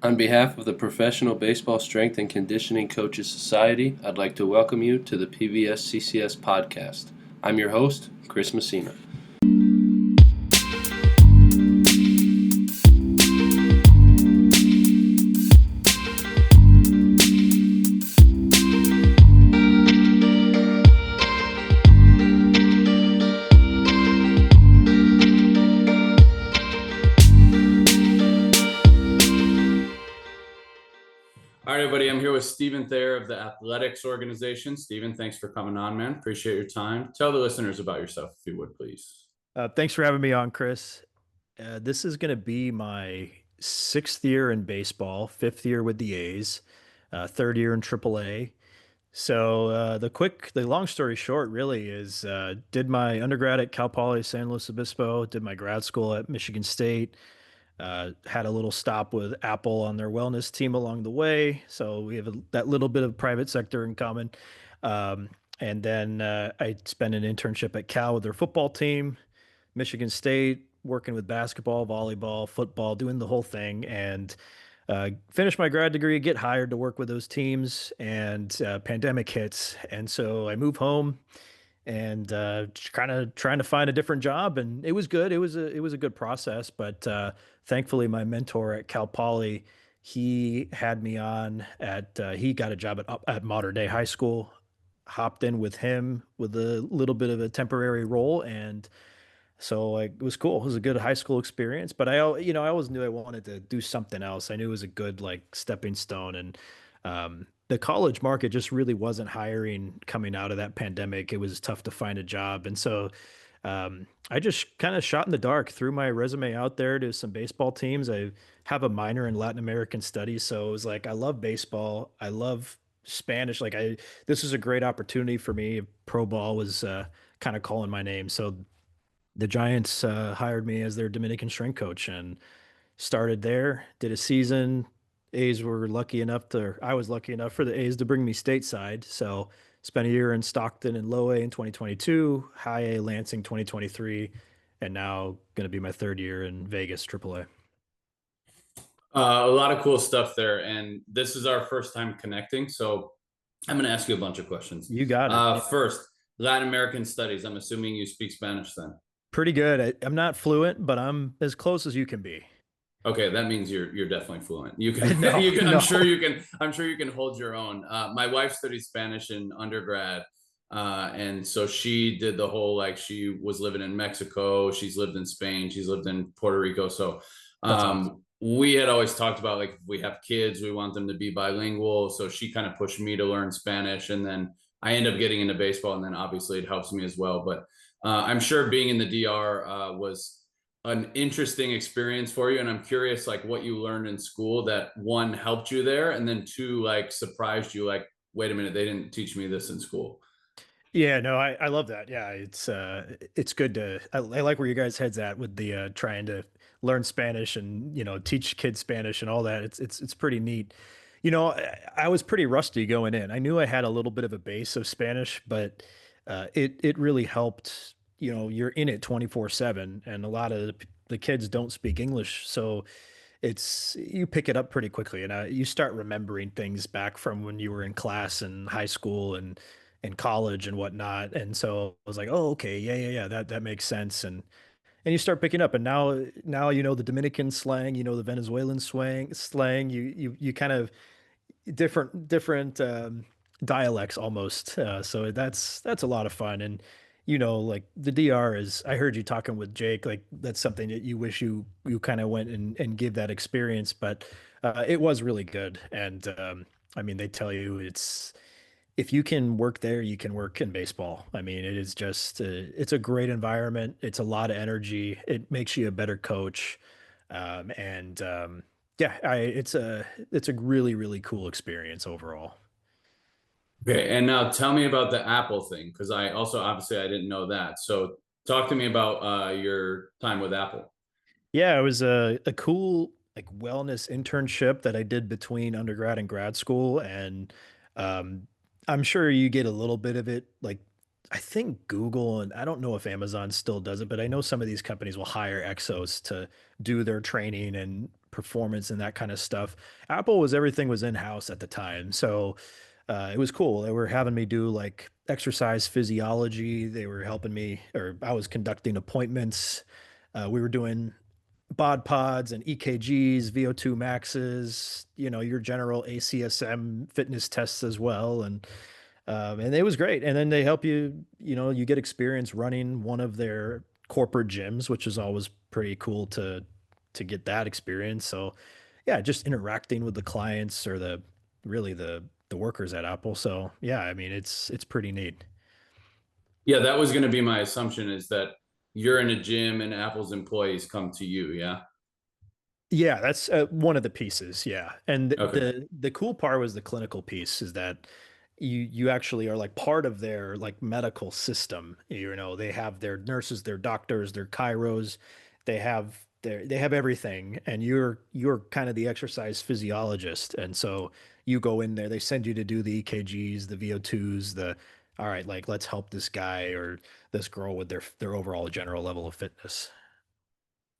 On behalf of the Professional Baseball Strength and Conditioning Coaches Society, I'd like to welcome you to the PBSCCS Podcast. I'm your host, Chris Messina. All right, everybody. I'm here with Steven Thayer of the Athletics Organization. Steven, thanks for coming on, man. Appreciate your time. Tell the listeners about yourself, if you would, please. Thanks for having me on, Chris. This is going to be my sixth year in baseball, fifth year with the A's, third year in AAA. So the long story short, really is did my undergrad at Cal Poly San Luis Obispo, did my grad school at Michigan State. Had a little stop with Apple on their wellness team along the way, so we have that little bit of private sector in common. And then I spent an internship at Cal with their football team, Michigan State, working with basketball, volleyball, football, doing the whole thing, and finished my grad degree, get hired to work with those teams, and pandemic hits, and so I move home and kind of trying to find a different job. And it was good. It was a good process, but thankfully my mentor at Cal Poly, he had me on at he got a job at Modern Day High School, hopped in with him with a little bit of a temporary role, and so like it was cool. It was a good high school experience, but I always knew I wanted to do something else. I knew it was a good like stepping stone, and the college market just really wasn't hiring coming out of that pandemic. It was tough to find a job, and so I just kind of shot in the dark, threw my resume out there to some baseball teams. I have a minor in Latin American studies, so it was like I love baseball, I love Spanish. This was a great opportunity for me. Pro ball was kind of calling my name, so the Giants hired me as their Dominican strength coach and started there, did a season. I was lucky enough for the A's to bring me stateside. So spent a year in Stockton and Low A in 2022, High A Lansing 2023, and now going to be my third year in Vegas AAA. A lot of cool stuff there. And this is our first time connecting. So I'm going to ask you a bunch of questions. You got it. First, Latin American studies. I'm assuming you speak Spanish then. Pretty good. I'm not fluent, but I'm as close as you can be. Okay, that means you're definitely fluent. You can, No, you can. no. I'm sure you can hold your own. My wife studied Spanish in undergrad, and so she did the whole like she was living in Mexico. She's lived in Spain. She's lived in Puerto Rico. So That's awesome. we had always talked about like if we have kids, we want them to be bilingual. So she kind of pushed me to learn Spanish, and then I ended up getting into baseball, and then obviously it helps me as well. But I'm sure being in the DR was an interesting experience for you, and I'm curious like what you learned in school that one helped you there, and then two like surprised you like wait a minute, they didn't teach me this in school. Yeah, no, I love that. Yeah, it's good I like where your guys' heads at with the trying to learn Spanish and teach kids Spanish and all that. It's pretty neat. I was pretty rusty going in. I knew I had a little bit of a base of Spanish, but it really helped. You're in it 24/7, and a lot of the kids don't speak English, so you pick it up pretty quickly, and you start remembering things back from when you were in class in high school and college and whatnot. And so I was like, oh, okay, yeah, that makes sense. And you start picking up, and now the Dominican slang, the Venezuelan slang, you kind of different dialects almost. So that's a lot of fun. And like the DR is, I heard you talking with Jake, like that's something that you wish you kind of went and give that experience, but it was really good. And I mean, they tell you if you can work there, you can work in baseball. I mean, it is just it's a great environment. It's a lot of energy. It makes you a better coach. And yeah, it's a really, really cool experience overall. Okay, and now tell me about the Apple thing, because I also obviously I didn't know that. So talk to me about your time with Apple. Yeah, it was a cool like wellness internship that I did between undergrad and grad school, and um, I'm sure you get a little bit of it. Like I think Google, and I don't know if Amazon still does it, but I know some of these companies will hire exos to do their training and performance and that kind of stuff. Apple was everything was in-house at the time. So it was cool. They were having me do like exercise physiology. They were helping me, or I was conducting appointments. We were doing bod pods and EKGs, VO2 maxes, your general ACSM fitness tests as well. And it was great. And then they help you, you get experience running one of their corporate gyms, which is always pretty cool to get that experience. So yeah, just interacting with the clients or the workers at Apple. So yeah, I mean it's pretty neat. Yeah, that was going to be my assumption, is that you're in a gym and Apple's employees come to you. Yeah. Yeah, that's one of the pieces. Yeah, and Okay. the cool part was the clinical piece is that you actually are like part of their like medical system. They have their nurses, their doctors, their chiros, they have everything, and you're kind of the exercise physiologist. And so you go in there, they send you to do the EKGs, the VO2s, the all right, like let's help this guy or this girl with their overall general level of fitness.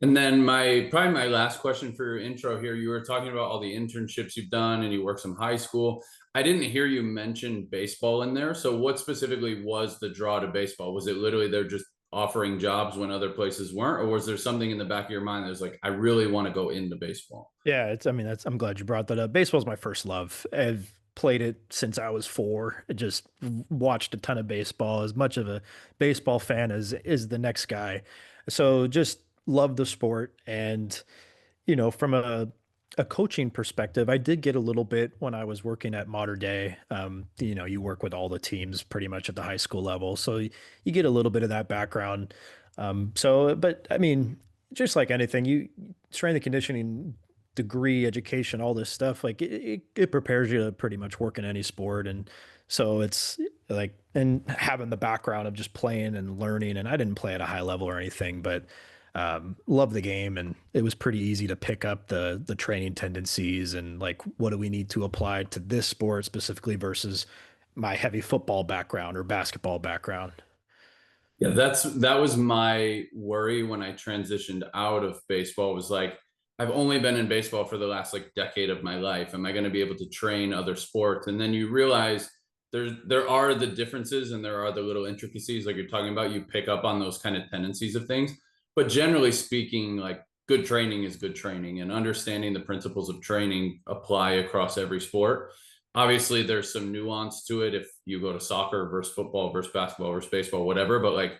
And then probably my last question for your intro here, you were talking about all the internships you've done and you worked some high school. I didn't hear you mention baseball in there. So what specifically was the draw to baseball? Was it literally they're just offering jobs when other places weren't, or was there something in the back of your mind that was like, I really want to go into baseball? Yeah, I mean, I'm glad you brought that up. Baseball's my first love. I've played it since I was 4. I just watched a ton of baseball, as much of a baseball fan as is the next guy. So just love the sport. And, from a coaching perspective, I did get a little bit when I was working at Mater Dei. You work with all the teams pretty much at the high school level. So you get a little bit of that background. But I mean, just like anything, strength and conditioning degree, education, all this stuff, like it prepares you to pretty much work in any sport. And so it's like, and having the background of just playing and learning, and I didn't play at a high level or anything, but love the game, and it was pretty easy to pick up the training tendencies and like what do we need to apply to this sport specifically versus my heavy football background or basketball background. Yeah, that was my worry when I transitioned out of baseball, was like, I've only been in baseball for the last like decade of my life. Am I going to be able to train other sports? And then you realize there are the differences and there are the little intricacies like you're talking about. You pick up on those kind of tendencies of things. But generally speaking, like good training is good training, and understanding the principles of training apply across every sport. Obviously there's some nuance to it if you go to soccer versus football versus basketball versus baseball, whatever, but like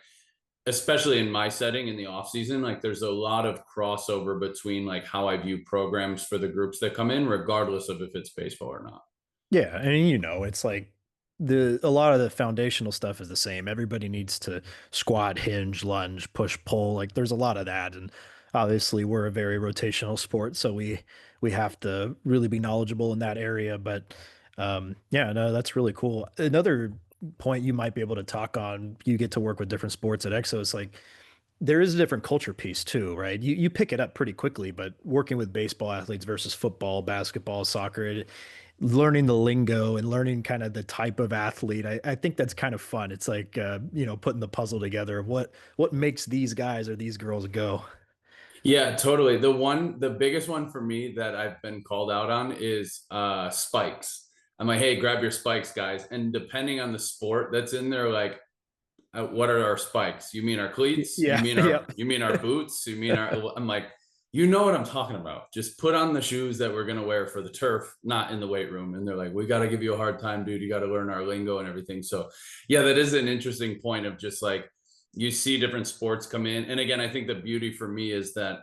especially in my setting in the off season, like there's a lot of crossover between like how I view programs for the groups that come in, regardless of if it's baseball or not. Yeah, and it's like a lot of the foundational stuff is the same. Everybody needs to squat, hinge, lunge, push, pull. Like there's a lot of that, and obviously we're a very rotational sport, so we have to really be knowledgeable in that area. But yeah, no, that's really cool. Another point you might be able to talk on, you get to work with different sports at Exos, like there is a different culture piece too, right? You pick it up pretty quickly, but working with baseball athletes versus football, basketball, soccer, learning the lingo and learning kind of the type of athlete, I think that's kind of fun. It's like putting the puzzle together of what makes these guys or these girls go. Yeah, totally. The biggest one for me that I've been called out on is spikes. I'm like, hey, grab your spikes, guys. And depending on the sport that's in there, like, what are our spikes? You mean our cleats? You Yeah, mean yeah. our boots? You mean our? I'm like, you know what I'm talking about. Just put on the shoes that we're gonna wear for the turf, not in the weight room. And they're like, we got to give you a hard time, dude. You got to learn our lingo and everything. So, yeah, that is an interesting point of just like you see different sports come in. And again, I think the beauty for me is that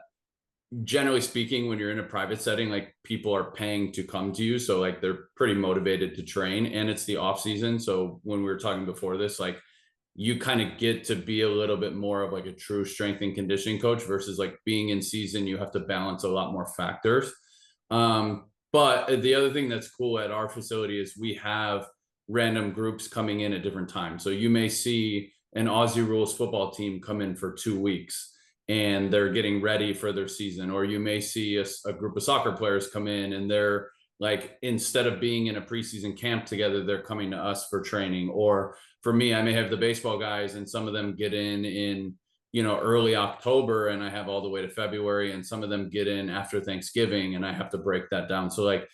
generally speaking, when you're in a private setting, like people are paying to come to you. So like they're pretty motivated to train, and it's the off season. So when we were talking before this, like you kind of get to be a little bit more of like a true strength and conditioning coach versus like being in season, you have to balance a lot more factors. But the other thing that's cool at our facility is we have random groups coming in at different times. So you may see an Aussie rules football team come in for 2 weeks and they're getting ready for their season. Or you may see a group of soccer players come in and they're like, instead of being in a preseason camp together, they're coming to us for training. Or for me, I may have the baseball guys and some of them get in early October, and I have all the way to February, and some of them get in after Thanksgiving, and I have to break that down. So like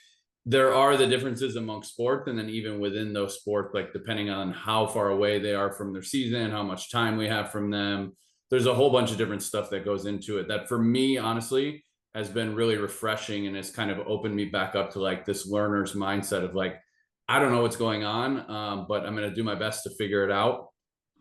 there are the differences among sports, and then even within those sports, like depending on how far away they are from their season, how much time we have from them, there's a whole bunch of different stuff that goes into it that for me, honestly, has been really refreshing and has kind of opened me back up to like this learner's mindset of like, I don't know what's going on, but I'm going to do my best to figure it out.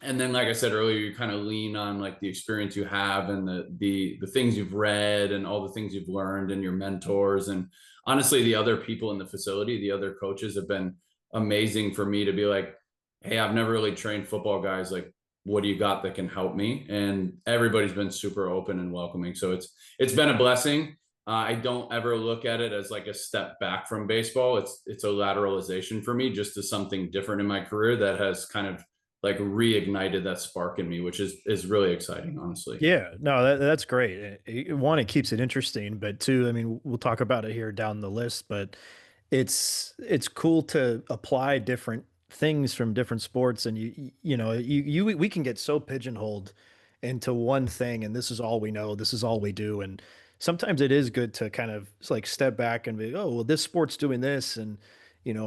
And then, like I said earlier, you kind of lean on like the experience you have and the things you've read and all the things you've learned and your mentors. And honestly, the other people in the facility, the other coaches have been amazing for me to be like, hey, I've never really trained football guys. Like, what do you got that can help me? And everybody's been super open and welcoming. So it's been a blessing. I don't ever look at it as like a step back from baseball. It's a lateralization for me, just to something different in my career that has kind of like reignited that spark in me, which is really exciting, honestly. Yeah, no, that's great. One, it keeps it interesting, but two, I mean, we'll talk about it here down the list, but it's cool to apply different things from different sports, and we can get so pigeonholed into one thing, and this is all we know, this is all we do, and sometimes it is good to kind of like step back and be, oh, well, this sport's doing this, and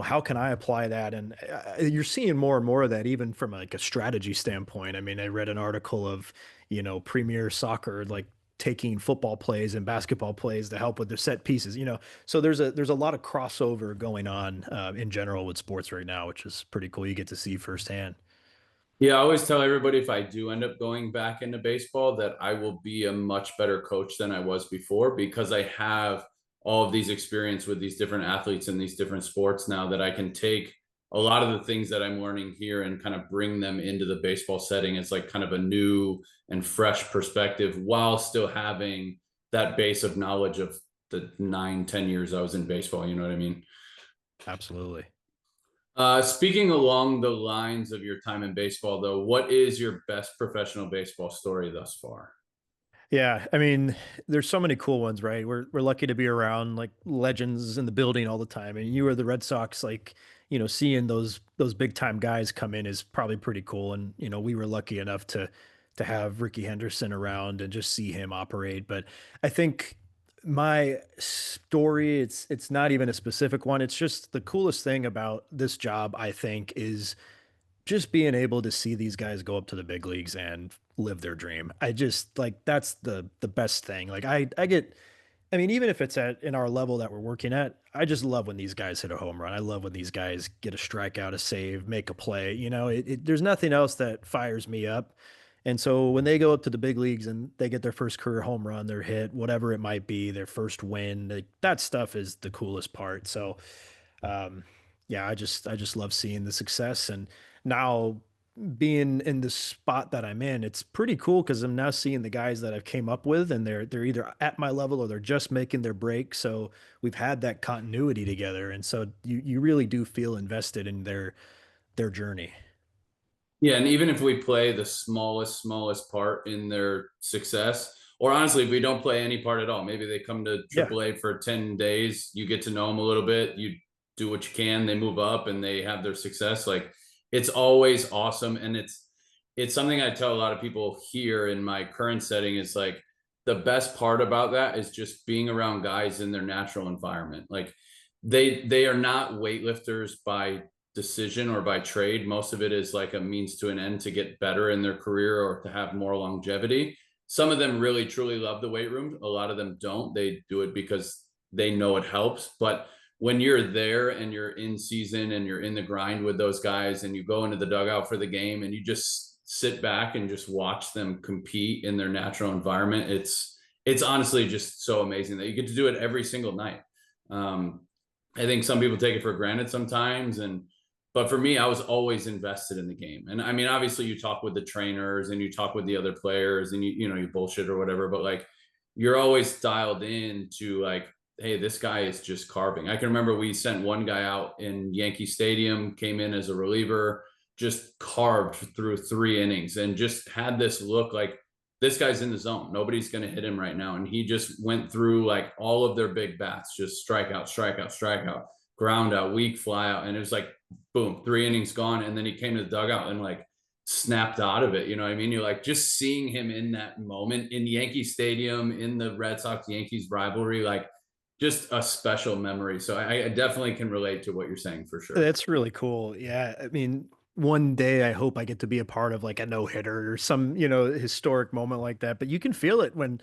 how can I apply that? And you're seeing more and more of that, even from like a strategy standpoint. I mean, I read an article of, Premier Soccer, like taking football plays and basketball plays to help with their set pieces, so there's a lot of crossover going on in general with sports right now, which is pretty cool. You get to see firsthand. Yeah, I always tell everybody if I do end up going back into baseball that I will be a much better coach than I was before, because I have all of these experience with these different athletes in these different sports now, that I can take a lot of the things that I'm learning here and kind of bring them into the baseball setting. It's like kind of a new and fresh perspective while still having that base of knowledge of the 9-10 years I was in baseball. You know what I mean? Absolutely. Speaking along the lines of your time in baseball, though, what is your best professional baseball story thus far? Yeah, I mean, there's so many cool ones, right? We're lucky to be around like legends in the building all the time. And you were the Red Sox, like, seeing those big time guys come in is probably pretty cool. And, we were lucky enough to have Ricky Henderson around and just see him operate. But I think my story, it's not even a specific one. It's just the coolest thing about this job, I think, is just being able to see these guys go up to the big leagues and live their dream. I just like that's the best thing. Like I mean, even if it's at in our level that we're working at, I just love when these guys hit a home run. I love when these guys get a strikeout, a save, make a play. There's nothing else that fires me up. And so when they go up to the big leagues and they get their first career home run, their hit, whatever it might be, their first win, like, that stuff is the coolest part. So um, yeah, I just love seeing the success, and now being in the spot that I'm in, it's pretty cool because I'm now seeing the guys that I've came up with, and they're either at my level or they're just making their break. So we've had that continuity together, and so you really do feel invested in their journey. Yeah, and even if we play the smallest part in their success, or honestly, if we don't play any part at all, maybe they come to Yeah, AAA for 10 days, you get to know them a little bit, you do what you can, they move up and they have their success. Like it's always awesome. And it's something I tell a lot of people here in my current setting is like the best part about that is just being around guys in their natural environment. Like they are not weightlifters by decision or by trade. Most of it is like a means to an end to get better in their career or to have more longevity. Some of them really truly love the weight room. A lot of them don't. They do it because they know it helps. But when you're there and you're in season and you're in the grind with those guys and you go into the dugout for the game and you just sit back and just watch them compete in their natural environment, it's honestly just so amazing that you get to do it every single night. um, I think some people take it for granted sometimes, and but for me, I was always invested in the game. And I mean, obviously you talk with the trainers and you talk with the other players and you bullshit or whatever, but like you're always dialed in to like, hey, this guy is just carving. I can remember we sent one guy out in Yankee Stadium, came in as a reliever, just carved through 3 innings and just had this look like this guy's in the zone. Nobody's going to hit him right now. And he just went through like all of their big bats, just strikeout, strikeout, strikeout, ground out, weak fly out. And it was like, boom, 3 innings gone. And then he came to the dugout and like snapped out of it. You know what I mean? You're like, just seeing him in that moment in Yankee Stadium, in the Red Sox Yankees rivalry, like just a special memory. So I definitely can relate to what you're saying for sure. That's really cool. Yeah. I mean, one day I hope I get to be a part of like a no hitter or some, historic moment like that. But you can feel it when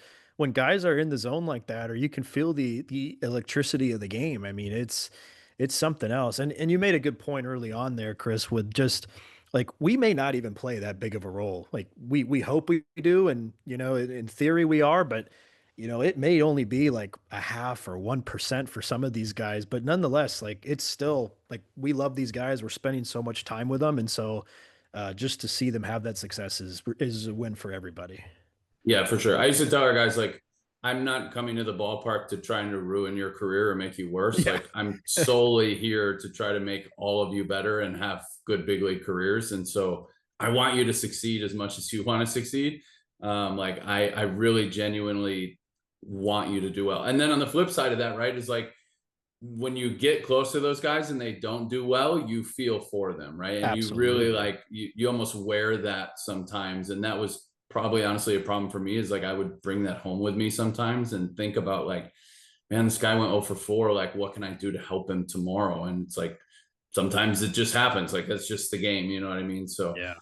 guys are in the zone like that, or you can feel the electricity of the game. I mean, it's something else. And you made a good point early on there, Chris, with just like we may not even play that big of a role. Like we hope we do, and in theory we are, but it may only be like a half or 1% for some of these guys, but nonetheless, like it's still like we love these guys. We're spending so much time with them, and so just to see them have that success is a win for everybody. Yeah, for sure. I used to tell our guys, like, I'm not coming to the ballpark to trying to ruin your career or make you worse. Yeah, Like, I'm solely here to try to make all of you better and have good big league careers. And so I want you to succeed as much as you want to succeed. Like, I really genuinely want you to do well. And then on the flip side of that, right, is like when you get close to those guys and they don't do well, you feel for them, right? And you really absolutely. like you almost wear that sometimes. And that was probably honestly a problem for me, is like I would bring that home with me sometimes and think about like, man, this guy went 0 for 4. Like, what can I do to help him tomorrow? And it's like sometimes it just happens. Like that's just the game, you know what I mean? So Yeah,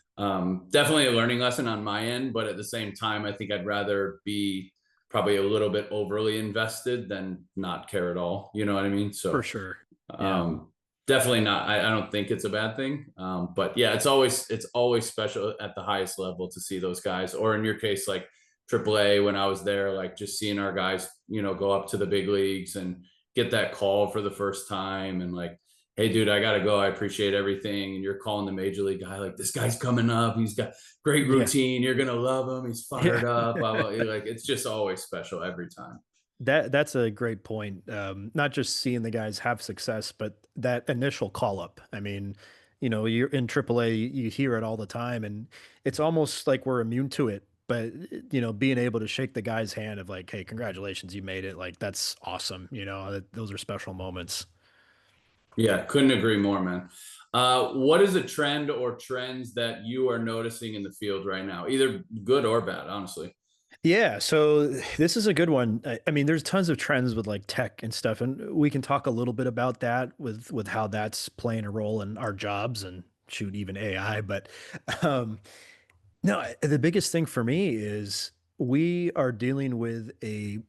definitely a learning lesson on my end, but at the same time, I think I'd rather be probably a little bit overly invested than not care at all. You know what I mean? for So sure. Yeah. um, definitely not. I don't think it's a bad thing. But yeah, it's always special at the highest level to see those guys, or in your case, like AAA, when I was there, like just seeing our guys, go up to the big leagues and get that call for the first time, and like, hey, dude, I gotta go. I appreciate everything. And you're calling the major league guy, like, this guy's coming up. He's got great Yeah. routine. You're gonna love him. He's Yeah. fired up. Blah, blah. Like, it's just always special every time. That's a great point. Not just seeing the guys have success, but that initial call up. I mean, you're in AAA, you hear it all the time, and it's almost like we're immune to it. But being able to shake the guy's hand of like, hey, congratulations, you made it. Like that's awesome. Those are special moments. Yeah, couldn't agree more, man. What is a trend or trends that you are noticing in the field right now, either good or bad, honestly? Yeah, so this is a good one. I mean, there's tons of trends with like tech and stuff, and we can talk a little bit about that with how that's playing a role in our jobs and shoot even AI. But um, no, the biggest thing for me is we are dealing with a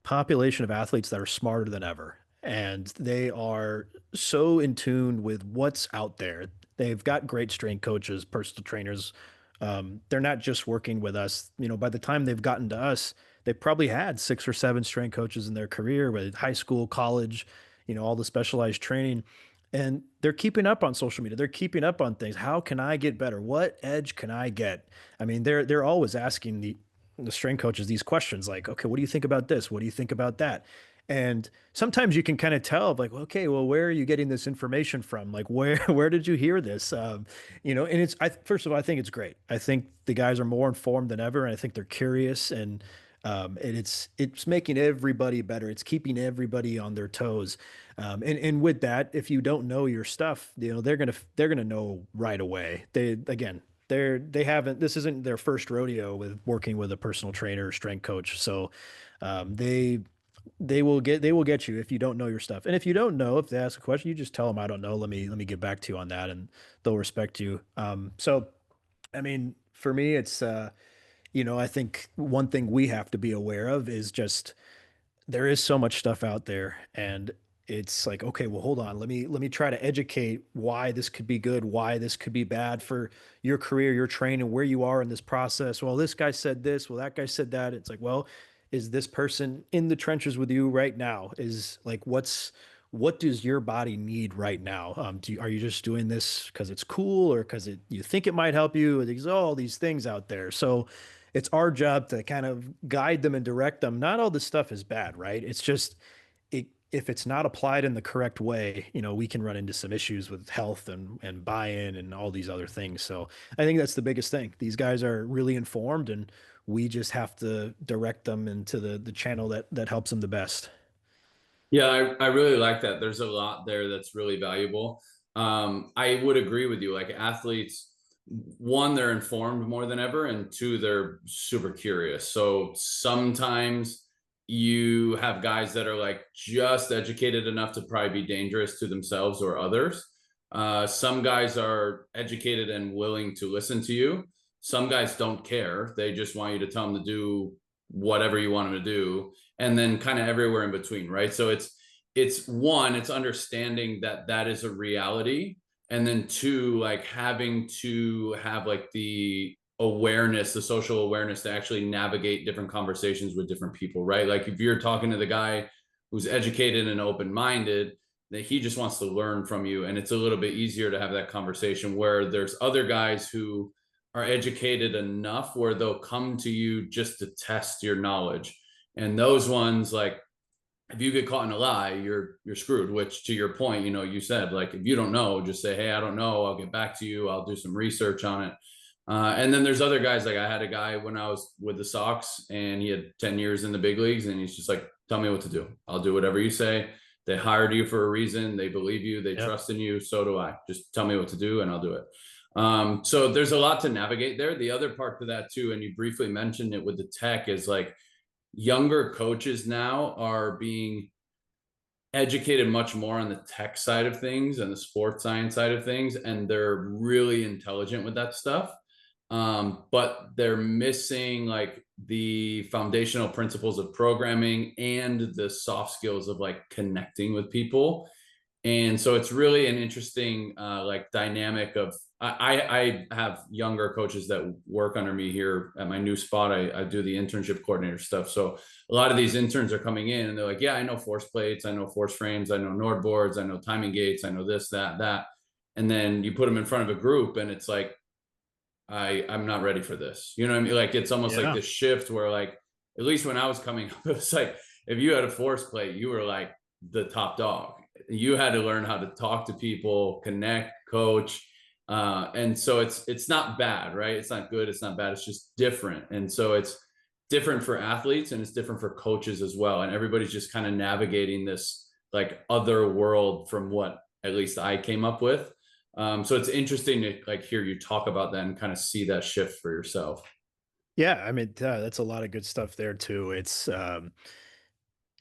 population of athletes that are smarter than ever. And they are so in tune with what's out there. They've got great strength coaches, personal trainers. They're not just working with us. By the time they've gotten to us, they probably had 6 or 7 strength coaches in their career, with high school, college, all the specialized training. And they're keeping up on social media. They're keeping up on things. How can I get better? What edge can I get? I mean, they're always asking the strength coaches these questions like, okay, what do you think about this? What do you think about that? And sometimes you can kind of tell like, okay, well, where are you getting this information from? Like, where where did you hear this? And first of all, I think it's great. I think the guys are more informed than ever, and I think they're curious, and it's making everybody better. It's keeping everybody on their toes. And with that, if you don't know your stuff, they're gonna know right away. They haven't, this isn't their first rodeo with working with a personal trainer or strength coach. So they will get you if you don't know your stuff. And if you don't know, if they ask a question, you just tell them, I don't know. Let me get back to you on that, and they'll respect you. So I mean, for me, it's I think one thing we have to be aware of is just there is so much stuff out there, and it's like, okay, well, hold on, let me try to educate why this could be good, why this could be bad for your career, your training, where you are in this process. Well, this guy said this, well, that guy said that. It's like, well, is this person in the trenches with you right now? Is like, what does your body need right now? Are you just doing this because it's cool, or because you think it might help you? There's all these things out there. So it's our job to kind of guide them and direct them. Not all this stuff is bad, right? It's just if it's not applied in the correct way, we can run into some issues with health and buy-in and all these other things. So I think that's the biggest thing. These guys are really informed, and we just have to direct them into the channel that helps them the best. Yeah, I really like that. There's a lot there that's really valuable. I would agree with you. Like athletes, one, they're informed more than ever, and two, they're super curious. So sometimes you have guys that are like just educated enough to probably be dangerous to themselves or others. Some guys are educated and willing to listen to you. Some guys don't care. They just want you to tell them to do whatever you want them to do. And then kind of everywhere in between, right? So it's one, it's understanding that that is a reality. And then two, like having to have like the awareness, the social awareness to actually navigate different conversations with different people, right? Like if you're talking to the guy who's educated and open-minded, that he just wants to learn from you. And it's a little bit easier to have that conversation, where there's other guys who are educated enough where they'll come to you just to test your knowledge. And those ones, like, if you get caught in a lie, you're screwed. Which, to your point, you know, you said, like, if you don't know, just say, hey, I don't know, I'll get back to you, I'll do some research on it. And then there's other guys, like I had a guy when I was with the Sox, and he had 10 years in the big leagues, and he's just like, tell me what to do, I'll do whatever you say. They hired you for a reason, they believe you, they trust in you, so do I. Just tell me what to do and I'll do it. So there's a lot to navigate there. The other part to that too, and you briefly mentioned it with the tech, is like younger coaches now are being educated much more on the tech side of things and the sports science side of things, and they're really intelligent with that stuff. But they're missing like the foundational principles of programming and the soft skills of like connecting with people. And so it's really an interesting like dynamic of I have younger coaches that work under me here at my new spot. I do the internship coordinator stuff. So a lot of these interns are coming in and they're like, yeah, I know force plates, I know force frames, I know Nord boards, I know timing gates, I know this, that. And then you put them in front of a group and it's like, I'm not ready for this. You know what I mean? Like, it's almost like this shift where, like, at least when I was coming up, it was like, if you had a force plate, you were like the top dog. You had to learn how to talk to people, connect, coach. And so it's not bad, right? It's not good, it's not bad, it's just different. And so it's different for athletes and it's different for coaches as well. And everybody's just kind of navigating this like other world from what at least I came up with. So it's interesting to like hear you talk about that and kind of see that shift for yourself. Yeah, I mean, that's a lot of good stuff there too. It's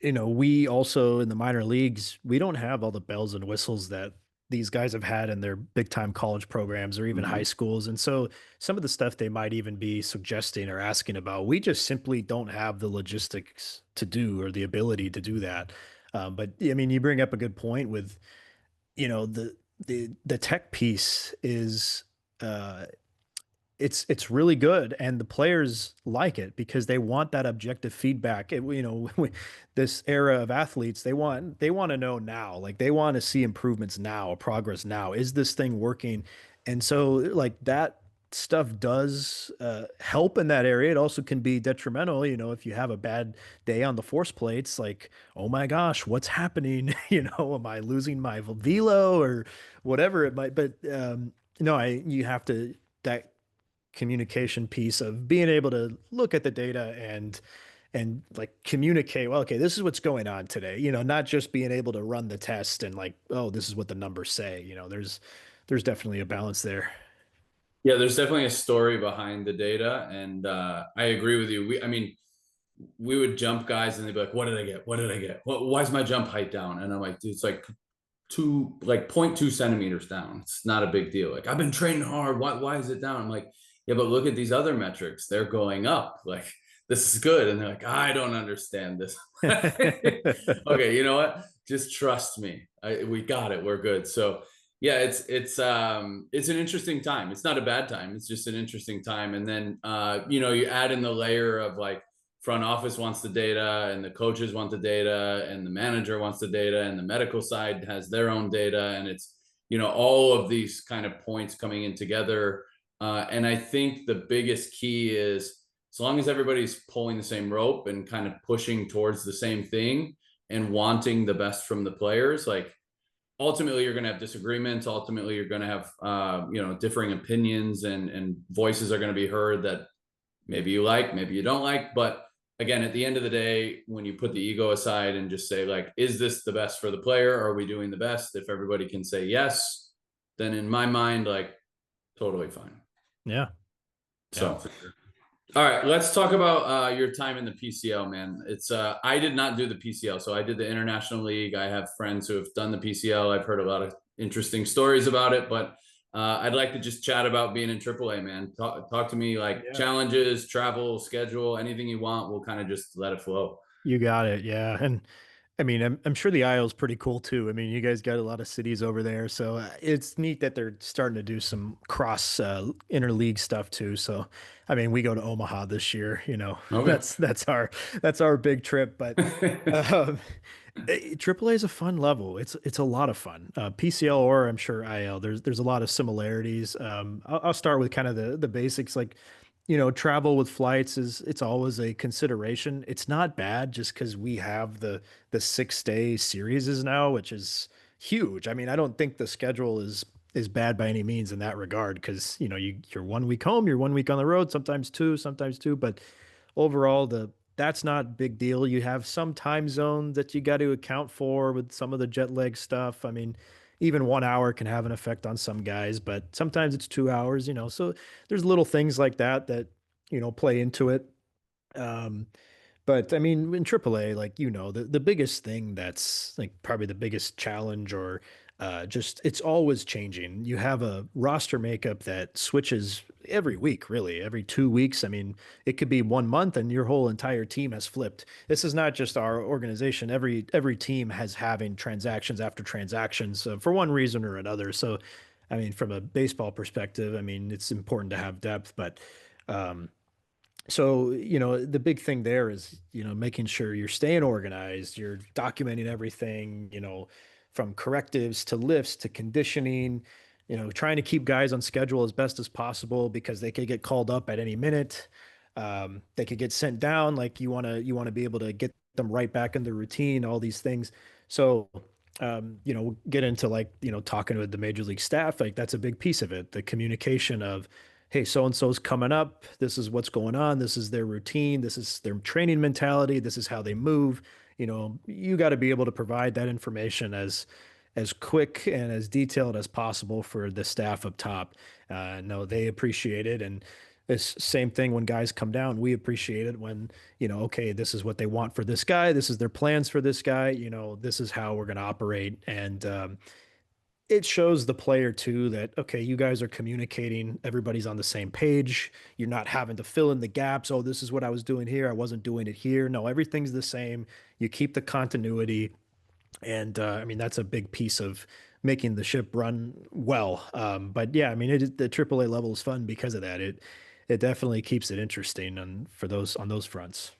you know, we also in the minor leagues, we don't have all the bells and whistles that these guys have had in their big time college programs or even high schools. And so some of the stuff they might even be suggesting or asking about, we just simply don't have the logistics to do or the ability to do that. But I mean, you bring up a good point with, you know, the tech piece is it's really good and the players like it because they want that objective feedback. You know, this era of athletes, they want to know now, like they want to see improvements now, progress now. Is this thing working? And so like that stuff does help in that area. It also can be detrimental, you know, if you have a bad day on the force plates, like, oh my gosh, what's happening? You know, am I losing my velo or whatever it might, but no, you have to, that communication piece of being able to look at the data and like communicate, well, okay, this is what's going on today, you know, not just being able to run the test and like, oh, this is what the numbers say, you know, there's definitely a balance there. Yeah, there's definitely a story behind the data. And I agree with you. I mean, we would jump guys and they'd be like, what did I get? What did I get? Why is my jump height down? And I'm like, dude, it's like 0.2 centimeters down. It's not a big deal. Like, I've been training hard. Why is it down? I'm like, yeah, but look at these other metrics. They're going up. Like, this is good. And they're like, I don't understand this. Okay, you know what? Just trust me. We got it. We're good. So yeah, it's an interesting time. It's not a bad time. It's just an interesting time. And then you know, you add in the layer of like front office wants the data and the coaches want the data and the manager wants the data and the medical side has their own data. And it's, you know, all of these kind of points coming in together. And I think the biggest key is as long as everybody's pulling the same rope and kind of pushing towards the same thing and wanting the best from the players, like ultimately you're going to have disagreements. Ultimately, you're going to have, you know, differing opinions and voices are going to be heard that maybe you like, maybe you don't like. But again, at the end of the day, when you put the ego aside and just say like, is this the best for the player? Are we doing the best? If everybody can say yes, then in my mind, like totally fine. Yeah. So, all right, let's talk about your time in the PCL, man. It's I did not do the PCL, so I did the International League. I have friends who have done the PCL. I've heard a lot of interesting stories about it, but I'd like to just chat about being in AAA, man. Talk to me, like challenges, travel, schedule, anything you want. We'll kind of just let it flow. You got it. Yeah. And I mean, I'm sure the Isle's pretty cool too. I mean, you guys got a lot of cities over there, so it's neat that they're starting to do some cross interleague stuff too. So, I mean, we go to Omaha this year. Okay. That's our big trip. But um, AAA is a fun level. It's a lot of fun. PCL or I'm sure IL. There's a lot of similarities. I'll start with kind of the basics. Like, travel with flights it's always a consideration. It's not bad just because we have the 6-day series is now, which is huge. I mean, I don't think the schedule is bad by any means in that regard because you're 1 week home, you're 1 week on the road, sometimes two, but overall that's not big deal. You have some time zones that you got to account for with some of the jet lag stuff. I mean, even 1 hour can have an effect on some guys, but sometimes it's 2 hours, so there's little things like that play into it. Um, but I mean, in AAA, like, the biggest thing that's like probably the biggest challenge or just it's always changing. You have a roster makeup that switches every week, really, every 2 weeks. I mean, it could be 1 month and your whole entire team has flipped. This is not just our organization. Every team has having transactions after transactions for one reason or another. So, I mean, from a baseball perspective, I mean, it's important to have depth, but um, so, the big thing there is, making sure you're staying organized, you're documenting everything, from correctives to lifts to conditioning, trying to keep guys on schedule as best as possible because they could get called up at any minute. They could get sent down. Like you want to be able to get them right back in the routine, all these things. So, get into like, talking with the major league staff, like that's a big piece of it. The communication of, hey, so and so's coming up. This is what's going on. This is their routine. This is their training mentality. This is how they move. You got to be able to provide that information as quick and as detailed as possible for the staff up top. No, they appreciate it, and this same thing when guys come down. We appreciate it when okay, this is what they want for this guy. This is their plans for this guy. This is how we're going to operate, and it shows the player too that, okay, you guys are communicating, everybody's on the same page. You're not having to fill in the gaps. Oh, this is what I was doing here, I wasn't doing it here. No, everything's the same. You keep the continuity. And I mean, that's a big piece of making the ship run well. But yeah, I mean, the AAA level is fun because of that. It definitely keeps it interesting on those fronts.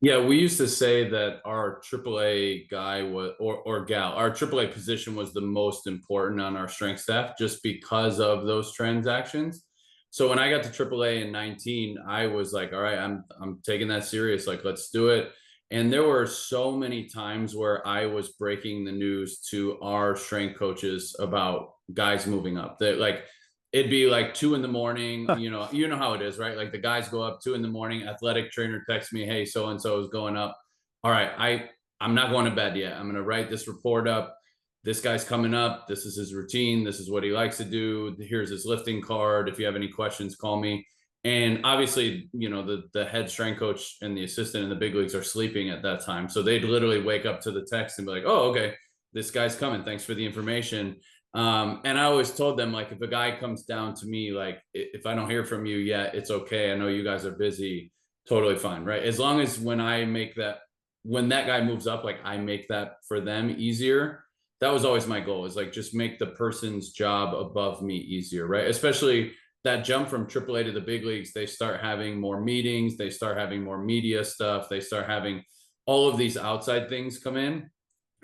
Yeah, we used to say that our AAA guy or gal, our AAA position was the most important on our strength staff just because of those transactions. So when I got to AAA in 19, I was like, all right, I'm taking that serious. Like, let's do it. And there were so many times where I was breaking the news to our strength coaches about guys moving up. That like it'd be like 2 a.m. You know how it is, right? Like the guys go up 2 a.m. Athletic trainer texts me, hey, so and so is going up. All right, I'm not going to bed yet. I'm going to write this report up. This guy's coming up. This is his routine. This is what he likes to do. Here's his lifting card. If you have any questions, call me. And obviously, the head strength coach and the assistant in the big leagues are sleeping at that time. So they'd literally wake up to the text and be like, oh, okay, this guy's coming. Thanks for the information. And I always told them, like, if a guy comes down to me, like, if I don't hear from you yet, it's okay. I know you guys are busy. Totally fine. Right. As long as when that guy moves up, like I make that for them easier. That was always my goal, is like, just make the person's job above me easier. Right. Especially that jump from AAA to the big leagues, they start having more meetings, they start having more media stuff, they start having all of these outside things come in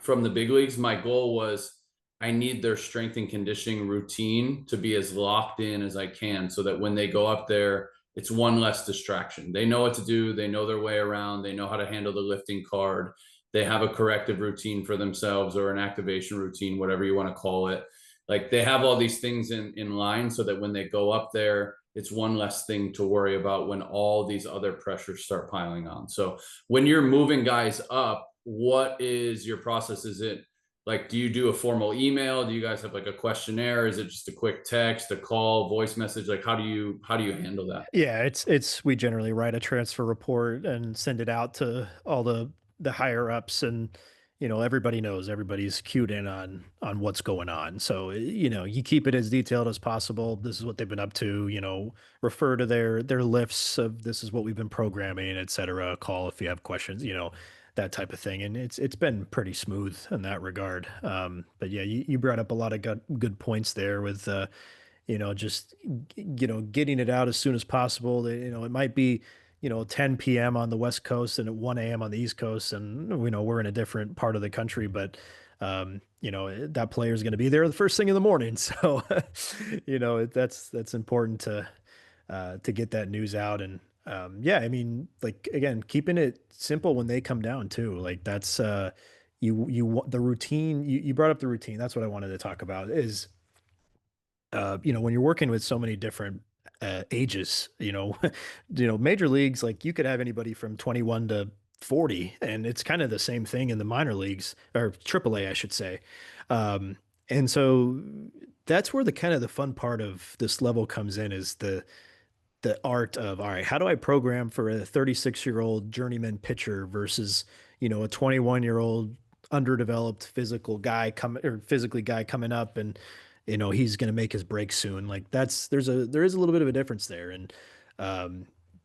from the big leagues. My goal was I need their strength and conditioning routine to be as locked in as I can so that when they go up there, it's one less distraction. They know what to do, they know their way around, they know how to handle the lifting card, they have a corrective routine for themselves or an activation routine, whatever you want to call it. Like they have all these things in line so that when they go up there, it's one less thing to worry about when all these other pressures start piling on. So when you're moving guys up, what is your process? Is it like, do you do a formal email? Do you guys have like a questionnaire? Is it just a quick text, a call, voice message? Like, how do you handle that? Yeah, it's we generally write a transfer report and send it out to all the higher ups, and everybody knows, everybody's cued in on what's going on. So you keep it as detailed as possible. This is what they've been up to. Refer to their lifts of this is what we've been programming, etc. Call if you have questions. That type of thing, and it's been pretty smooth in that regard. But yeah, you brought up a lot of good points there with just getting it out as soon as possible. It might be 10 p.m. on the West Coast and at 1 a.m. on the East Coast, and we're in a different part of the country, but that player is going to be there the first thing in the morning. So that's important to get that news out. And yeah, I mean, like, again, keeping it simple when they come down too. Like, that's the routine. You brought up the routine. That's what I wanted to talk about is when you're working with so many different ages, major leagues, like, you could have anybody from 21 to 40, and it's kind of the same thing in the minor leagues, or AAA, I should say. And so that's where the kind of the fun part of this level comes in, is the art of, all right, how do I program for a 36-year-old journeyman pitcher versus, a 21-year-old underdeveloped physically guy coming up, and he's going to make his break soon. Like, there is a little bit of a difference there. And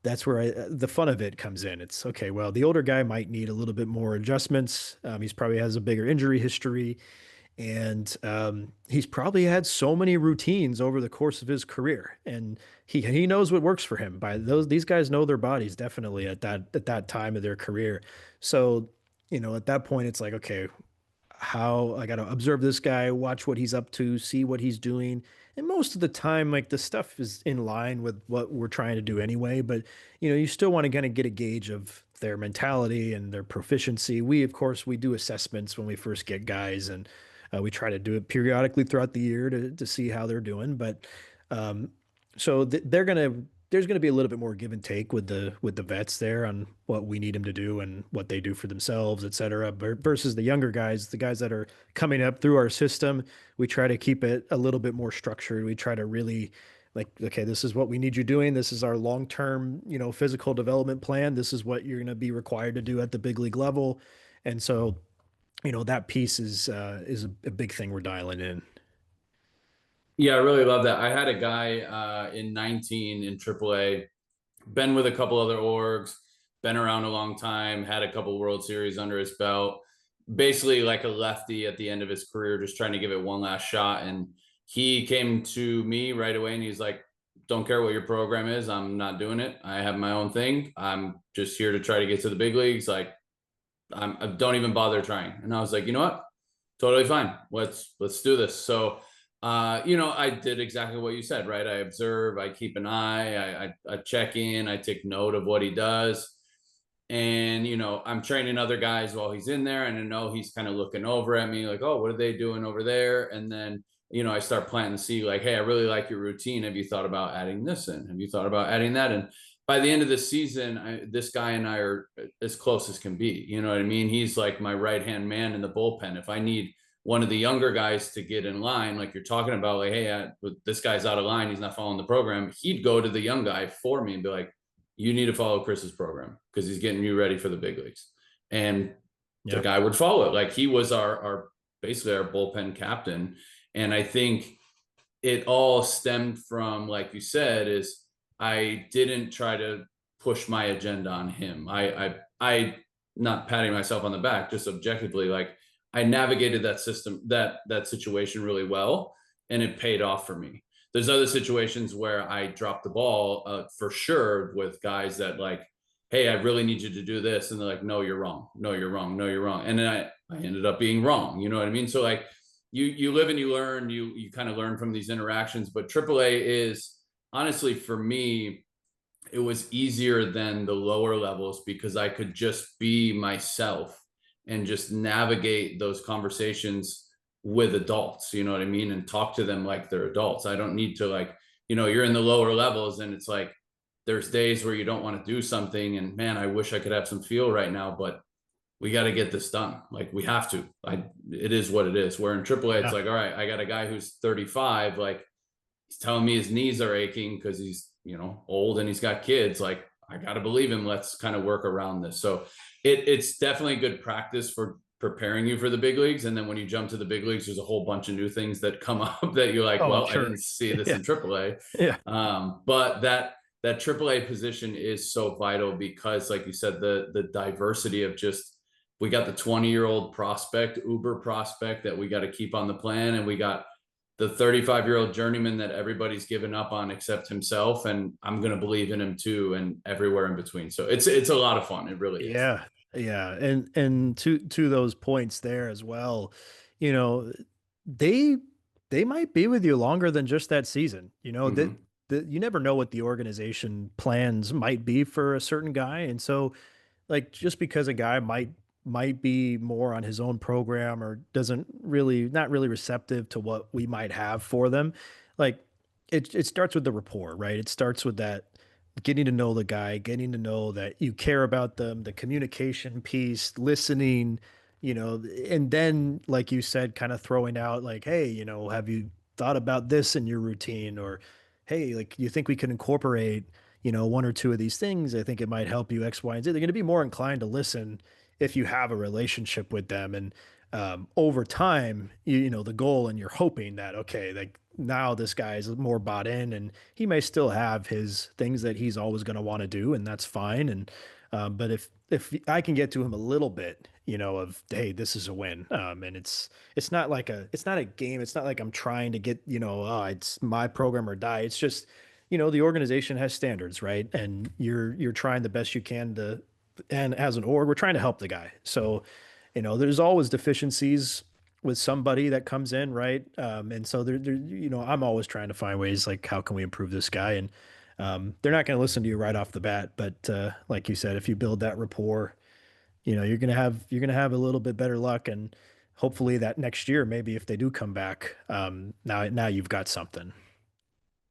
that's where the fun of it comes in. It's okay, well, the older guy might need a little bit more adjustments. He's probably has a bigger injury history, and he's probably had so many routines over the course of his career, and he knows what works for him. These guys know their bodies definitely at that time of their career. So at that point, it's like, okay, how I got to observe this guy, watch what he's up to, see what he's doing. And most of the time, like, the stuff is in line with what we're trying to do anyway. But, you still want to kind of get a gauge of their mentality and their proficiency. Of course, we do assessments when we first get guys, and we try to do it periodically throughout the year to see how they're doing. But so there's going to be a little bit more give and take with the vets there on what we need them to do and what they do for themselves, et cetera. Versus the younger guys, the guys that are coming up through our system, we try to keep it a little bit more structured. We try to really, like, okay, this is what we need you doing. This is our long-term, physical development plan. This is what you're going to be required to do at the big league level. And so, that piece is a big thing we're dialing in. Yeah, I really love that. I had a guy in 19 in AAA, been with a couple other orgs, been around a long time, had a couple World Series under his belt, basically like a lefty at the end of his career, just trying to give it one last shot. And he came to me right away and he's like, don't care what your program is. I'm not doing it. I have my own thing. I'm just here to try to get to the big leagues. Like, I don't even bother trying. And I was like, you know what? Totally fine. Let's do this. So I did exactly what you said, right? I observe, I keep an eye, I check in, I take note of what he does. And, I'm training other guys while he's in there, and I know he's kind of looking over at me like, oh, what are they doing over there? And then, I start planting the seed like, hey, I really like your routine. Have you thought about adding this in? Have you thought about adding that in? By the end of the season, this guy and I are as close as can be. You know what I mean? He's like my right-hand man in the bullpen. If I need one of the younger guys to get in line, like you're talking about, like, hey, this guy's out of line, he's not following the program, he'd go to the young guy for me and be like, you need to follow Chris's program because he's getting you ready for the big leagues. And the guy would follow it. Like, he was our basically our bullpen captain. And I think it all stemmed from, like you said, is I didn't try to push my agenda on him. I not patting myself on the back, just objectively, like, I navigated that system, that situation really well, and it paid off for me. There's other situations where I dropped the ball for sure with guys that, like, hey, I really need you to do this. And they're like, no, you're wrong. No, you're wrong. No, you're wrong. And then I ended up being wrong. You know what I mean? So, like, you live and you learn, you kind of learn from these interactions. But AAA is, honestly, for me, it was easier than the lower levels because I could just be myself and just navigate those conversations with adults, you know what I mean? And talk to them like they're adults. I don't need to, like, you're in the lower levels and it's like, there's days where you don't want to do something and, man, I wish I could have some feel right now, but we got to get this done. Like we have to. It is what it is. Where in AAA, it's like, all right, I got a guy who's 35, like he's telling me his knees are aching because he's, old and he's got kids. Like I got to believe him. Let's kind of work around this. So it's definitely good practice for preparing you for the big leagues. And then when you jump to the big leagues, there's a whole bunch of new things that come up that you're like, well, sure. I didn't see this in AAA. Yeah. But that AAA position is so vital because, like you said, the diversity of just, we got the 20-year-old prospect, Uber prospect that we got to keep on the plan. And we got the 35-year-old journeyman that everybody's given up on except himself. And I'm going to believe in him too. And everywhere in between. So it's a lot of fun. It really is. Yeah. Yeah. And to those points there as well, you know, they might be with you longer than just that season. That you never know what the organization plans might be for a certain guy. And so like just because a guy might be more on his own program or not really receptive to what we might have for them, like it starts with the rapport, right? It starts with that getting to know the guy, getting to know that you care about them, the communication piece, listening, and then like you said, kind of throwing out like, hey, have you thought about this in your routine? Or hey, like you think we can incorporate one or two of these things? I think it might help you X, Y, and Z. They're going to be more inclined to listen if you have a relationship with them. And over time, the goal, and you're hoping that, okay, like now this guy is more bought in and he may still have his things that he's always going to want to do, and that's fine. And but if I can get to him a little bit, of, hey, this is a win. And it's not a game. It's not like I'm trying to get, it's my program or die. It's just, the organization has standards, right? And you're trying the best you can to, and as an org, we're trying to help the guy. So, there's always deficiencies with somebody that comes in, right? And so I'm always trying to find ways like, how can we improve this guy? And they're not going to listen to you right off the bat, but like you said, if you build that rapport, you're gonna have a little bit better luck, and hopefully that next year, maybe if they do come back, now you've got something.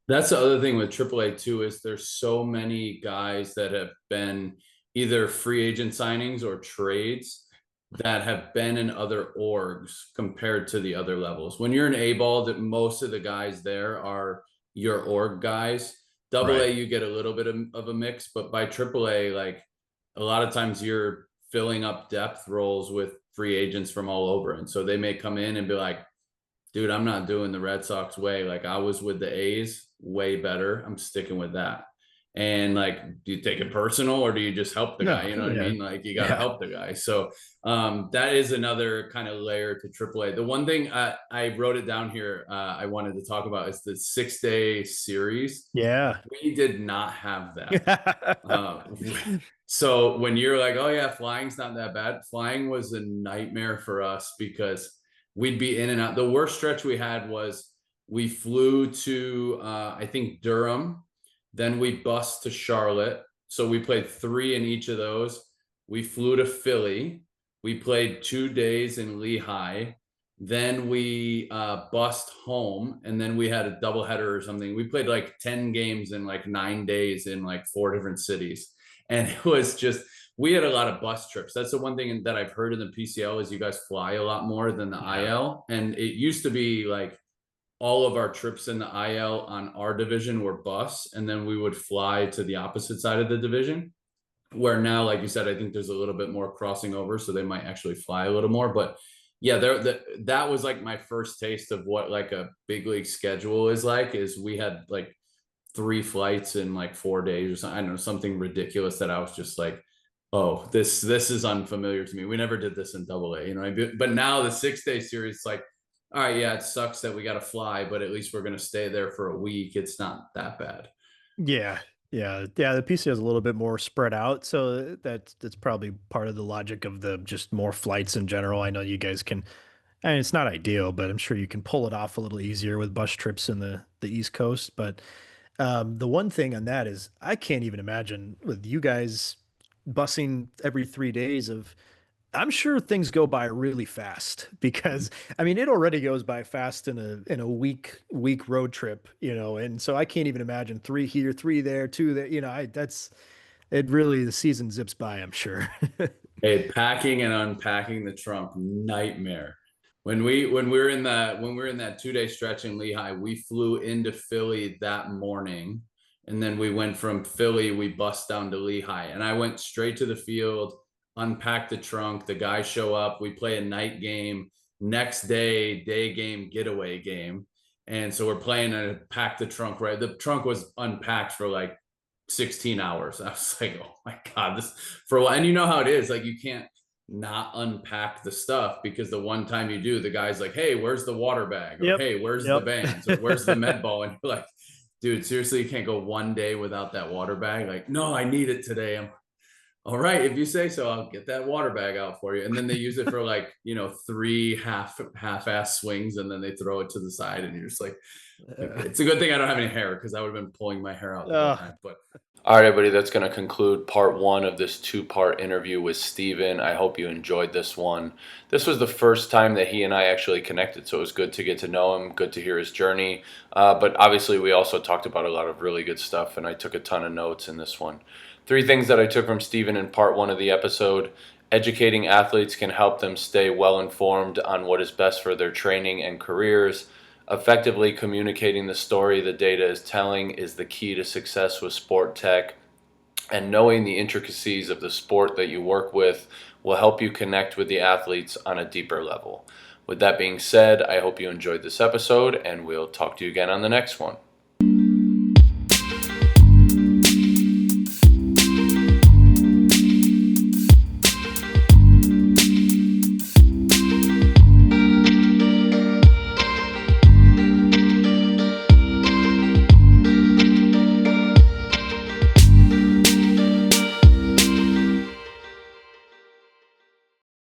That's the other thing with AAA too, is there's so many guys that have been either free agent signings or trades that have been in other orgs compared to the other levels. When you're an A-ball, that most of the guys there are your org guys. Double A, Right. you get a little bit of a mix, but by AAA, like a lot of times you're filling up depth roles with free agents from all over. And so they may come in and be like, dude, I'm not doing the Red Sox way. Like I was with the A's, way better. I'm sticking with that. And like, do you take it personal or do you just help the guy? You know what I mean? Like you got to help the guy. So that is another kind of layer to AAA. The one thing I wrote it down here, I wanted to talk about is the 6-day series. Yeah. We did not have that. So when you're like, oh yeah, flying's not that bad. Flying was a nightmare for us because we'd be in and out. The worst stretch we had was we flew to, I think, Durham. Then we bused to Charlotte. So we played 3 in each of those. We flew to Philly. We played 2 days in Lehigh. Then we bussed home. And then we had a doubleheader or something. We played like 10 games in like 9 days in like 4 different cities. And it was just, we had a lot of bus trips. That's the one thing that I've heard in the PCL is you guys fly a lot more than the IL. And it used to be like all of our trips in the IL on our division were bus, and then we would fly to the opposite side of the division. Where now, like you said, I think there's a little bit more crossing over, so they might actually fly a little more. But yeah, that was like my first taste of what like a big league schedule is like. Is we had like 3 flights in like 4 days or something. I don't know, something ridiculous that I was just like, oh, this is unfamiliar to me. We never did this in Double A, But now the 6-day series, like, all right, yeah, it sucks that we got to fly, but at least we're going to stay there for a week. It's not that bad. Yeah. Yeah. Yeah. The PC is a little bit more spread out. So that's probably part of the logic of the just more flights in general. I know you guys can, and it's not ideal, but I'm sure you can pull it off a little easier with bus trips in the East Coast. But the one thing on that is I can't even imagine with you guys busing every 3 days of, I'm sure things go by really fast because I mean it already goes by fast in a week road trip, and so I can't even imagine 3 here, 3 there, 2 there, that's it really, the season zips by, I'm sure. Hey, packing and unpacking the trunk, nightmare. When we were in that 2-day stretch in Lehigh, we flew into Philly that morning, and then we went from Philly, we bussed down to Lehigh, and I went straight to the field, unpacked the trunk. The guys show up, we play a night game. Next day game, getaway game, and so we're playing and pack the trunk. Right, the trunk was unpacked for like 16 hours. I was like, oh my God, this for a while. And you know how it is, like you can't not unpack the stuff because the one time you do, the guy's like, hey, where's the water bag? Or Yep. hey, where's the Yep. bands? Or where's the med ball? And you're like, dude, seriously, you can't go one day without that water bag. Like, no, I need it today. I'm all right, if you say so, I'll get that water bag out for you. And then they use it for like, 3 half-ass swings, and then they throw it to the side, and you're just like, it's a good thing I don't have any hair, because I would have been pulling my hair out the whole time. But All right, everybody, that's going to conclude part 1 of this 2-part interview with Steven. I hope you enjoyed this one. This was the first time that he and I actually connected, so it was good to get to know him, good to hear his journey. But obviously, we also talked about a lot of really good stuff, and I took a ton of notes in this one. 3 things that I took from Steven in part 1 of the episode. Educating athletes can help them stay well informed on what is best for their training and careers. Effectively communicating the story the data is telling is the key to success with sport tech, and knowing the intricacies of the sport that you work with will help you connect with the athletes on a deeper level. With that being said, I hope you enjoyed this episode, and we'll talk to you again on the next one.